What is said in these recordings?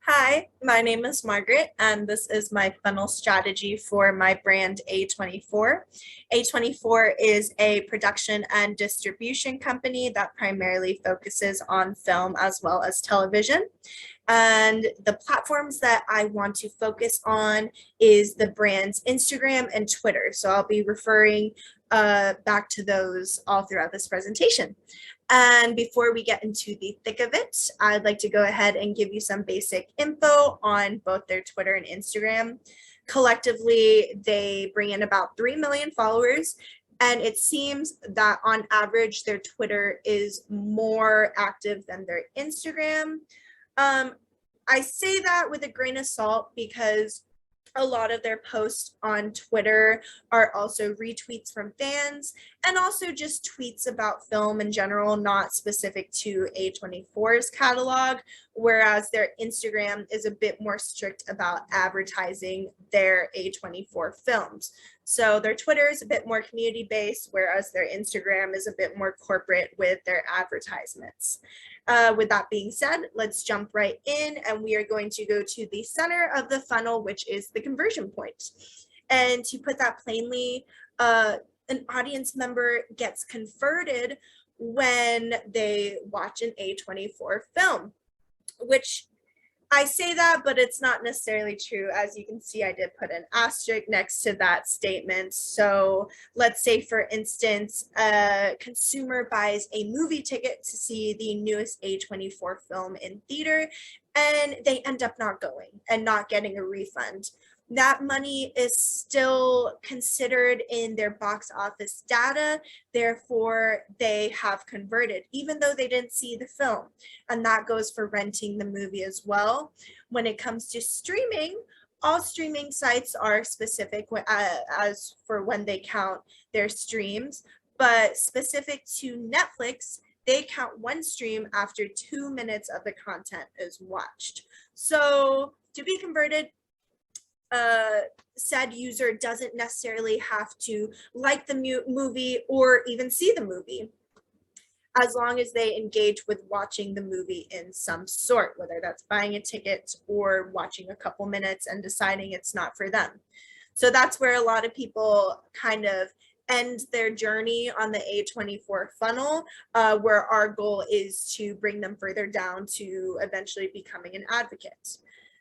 Hi, my name is Margaret, and this is my funnel strategy for my brand A24. A24 is a production and distribution company that primarily focuses on film as well as television. And the platforms that I want to focus on is the brand's Instagram and Twitter. So I'll be referring back to those all throughout this presentation. And before we get into the thick of it, I'd like to go ahead and give you some basic info on both their Twitter and Instagram. Collectively, they bring in about 3 million followers, and it seems that on average, their Twitter is more active than their Instagram. Um, I say that with a grain of salt because a lot of their posts on Twitter are also retweets from fans and also just tweets about film in general, not specific to A24's catalog, whereas their Instagram is a bit more strict about advertising their A24 films. So their Twitter is a bit more community based, whereas their Instagram is a bit more corporate with their advertisements. With that being said, let's jump right in, and we are going to go to the center of the funnel, which is the conversion point. And to put that plainly, an audience member gets converted when they watch an A24 film, which I say that, but it's not necessarily true. As you can see, I did put an asterisk next to that statement. So let's say, for instance, a consumer buys a movie ticket to see the newest A24 film in theater, and they end up not going and not getting a refund. That money is still considered in their box office data. Therefore, they have converted, even though they didn't see the film. And that goes for renting the movie as well. When it comes to streaming, all streaming sites are specific as for when they count their streams, but specific to Netflix, they count one stream after 2 minutes of the content is watched. So to be converted, said user doesn't necessarily have to like the movie or even see the movie, as long as they engage with watching the movie in some sort, whether that's buying a ticket or watching a couple minutes and deciding it's not for them. So that's where a lot of people kind of end their journey on the A24 funnel, where our goal is to bring them further down to eventually becoming an advocate.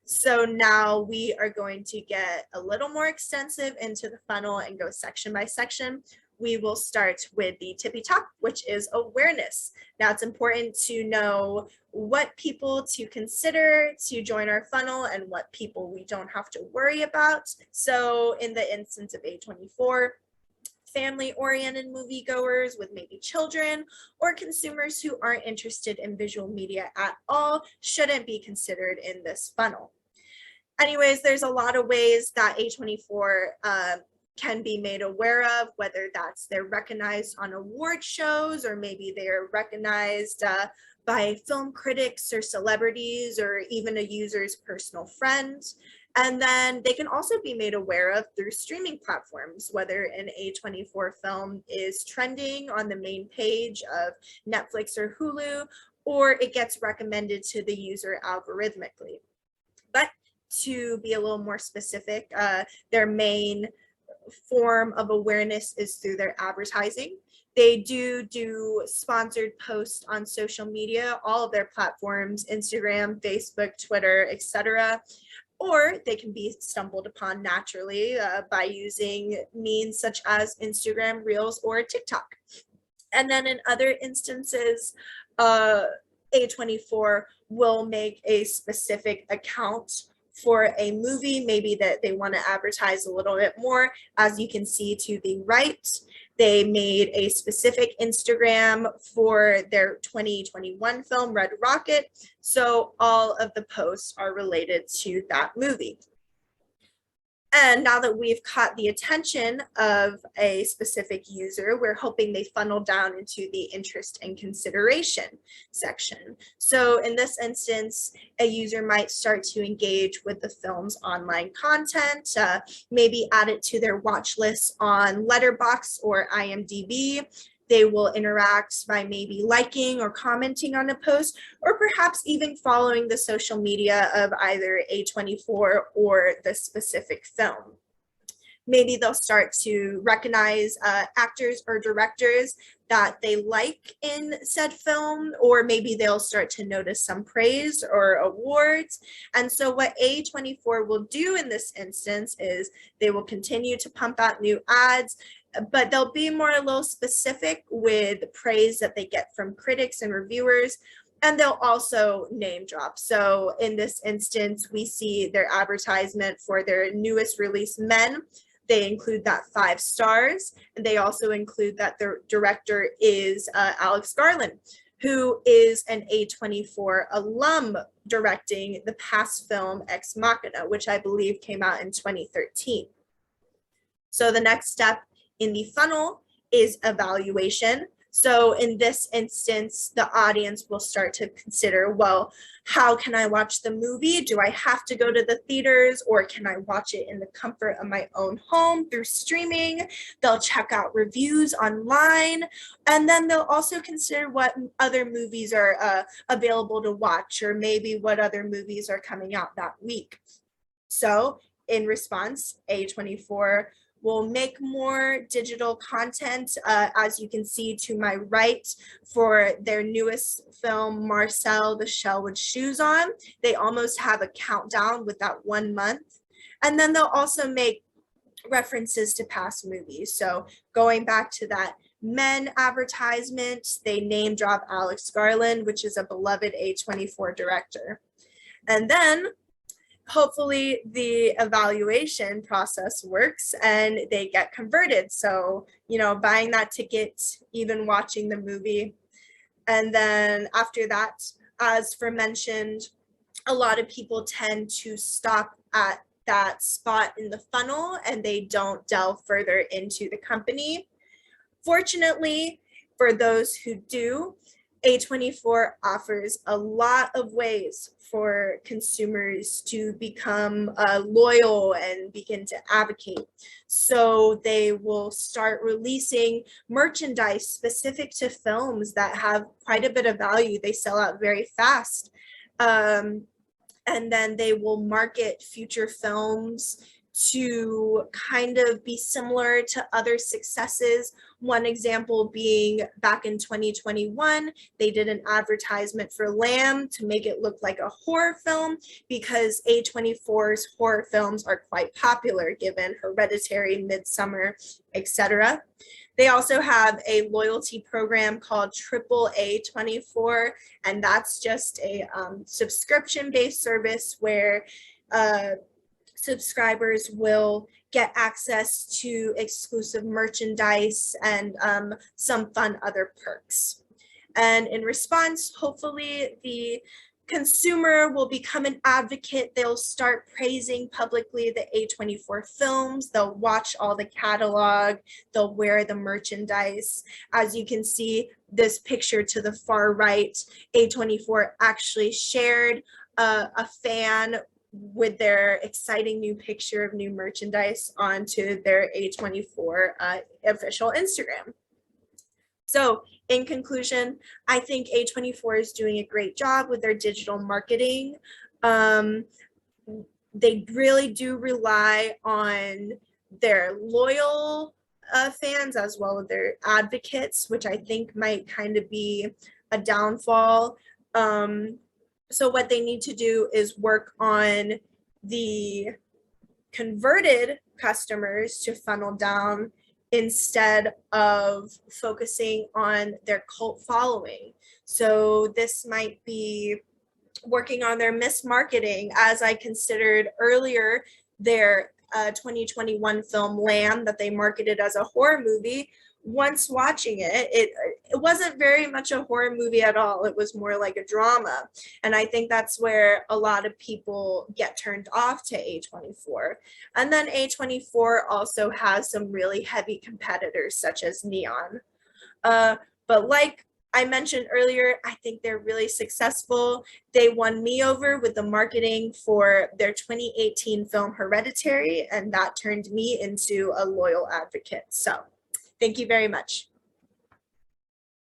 So now we are going to get a little more extensive into the funnel and go section by section. We will start with the tippy top, which is awareness. Now, it's important to know what people to consider to join our funnel and what people we don't have to worry about. So in the instance of A24, family-oriented moviegoers with maybe children or consumers who aren't interested in visual media at all shouldn't be considered in this funnel. Anyways, there's a lot of ways that A24 can be made aware of, whether that's they're recognized on award shows, or maybe they're recognized by film critics or celebrities, or even a user's personal friends. And then they can also be made aware of through streaming platforms, whether an A24 film is trending on the main page of Netflix or Hulu, or it gets recommended to the user algorithmically. But to be a little more specific, their main form of awareness is through their advertising. They do sponsored posts on social media, all of their platforms, Instagram, Facebook, Twitter, etc. Or they can be stumbled upon naturally by using means such as Instagram Reels or TikTok. And then in other instances, A24 will make a specific account for a movie, maybe that they want to advertise a little bit more. As you can see to the right, they made a specific Instagram for their 2021 film, Red Rocket. So all of the posts are related to that movie. And now that we've caught the attention of a specific user, we're hoping they funnel down into the interest and consideration section. So in this instance, a user might start to engage with the film's online content, maybe add it to their watch list on Letterboxd or IMDb, They will interact by maybe liking or commenting on a post, or perhaps even following the social media of either A24 or the specific film. Maybe they'll start to recognize actors or directors that they like in said film, or maybe they'll start to notice some praise or awards. And so what A24 will do in this instance is they will continue to pump out new ads, but they'll be more a little specific with praise that they get from critics and reviewers. And they'll also name drop. So in this instance, we see their advertisement for their newest release, Men. They include that 5 stars. And they also include that their director is Alex Garland, who is an A24 alum directing the past film Ex Machina, which I believe came out in 2013. So the next step in the funnel is evaluation. So in this instance, the audience will start to consider, well, how can I watch the movie? Do I have to go to the theaters, or can I watch it in the comfort of my own home through streaming? They'll check out reviews online, and then they'll also consider what other movies are available to watch, or maybe what other movies are coming out that week. So in response, A24 will make more digital content, as you can see to my right, for their newest film, Marcel, the Shell with Shoes On. They almost have a countdown with that 1 month. And then they'll also make references to past movies. So going back to that Men advertisement, they name drop Alex Garland, which is a beloved A24 director. And then hopefully the evaluation process works and they get converted. So, you know, buying that ticket, even watching the movie. And then after that, as for mentioned, a lot of people tend to stop at that spot in the funnel and they don't delve further into the company. Fortunately, for those who do, A24 offers a lot of ways for consumers to become loyal and begin to advocate. So they will start releasing merchandise specific to films that have quite a bit of value. They sell out very fast. And then they will market future films to kind of be similar to other successes. One example being back in 2021, they did an advertisement for Lamb to make it look like a horror film, because A24's horror films are quite popular given Hereditary, Midsummer, etc. They also have a loyalty program called Triple A24, and that's just a subscription-based service where subscribers will get access to exclusive merchandise and some fun other perks. And in response, hopefully the consumer will become an advocate. They'll start praising publicly the A24 films. They'll watch all the catalog. They'll wear the merchandise. As you can see, this picture to the far right, A24 actually shared a fan with their exciting new picture of new merchandise onto their A24 official Instagram. So in conclusion, I think A24 is doing a great job with their digital marketing. They really do rely on their loyal fans as well as their advocates, which I think might kind of be a downfall. So what they need to do is work on the converted customers to funnel down instead of focusing on their cult following. So this might be working on their mismarketing, as I considered earlier their 2021 film Lamb that they marketed as a horror movie. Once watching it, it wasn't very much a horror movie at all. It was more like a drama. And I think that's where a lot of people get turned off to A24. And then A24 also has some really heavy competitors such as Neon. But like I mentioned earlier, I think they're really successful. They won me over with the marketing for their 2018 film Hereditary, and that turned me into a loyal advocate. So thank you very much.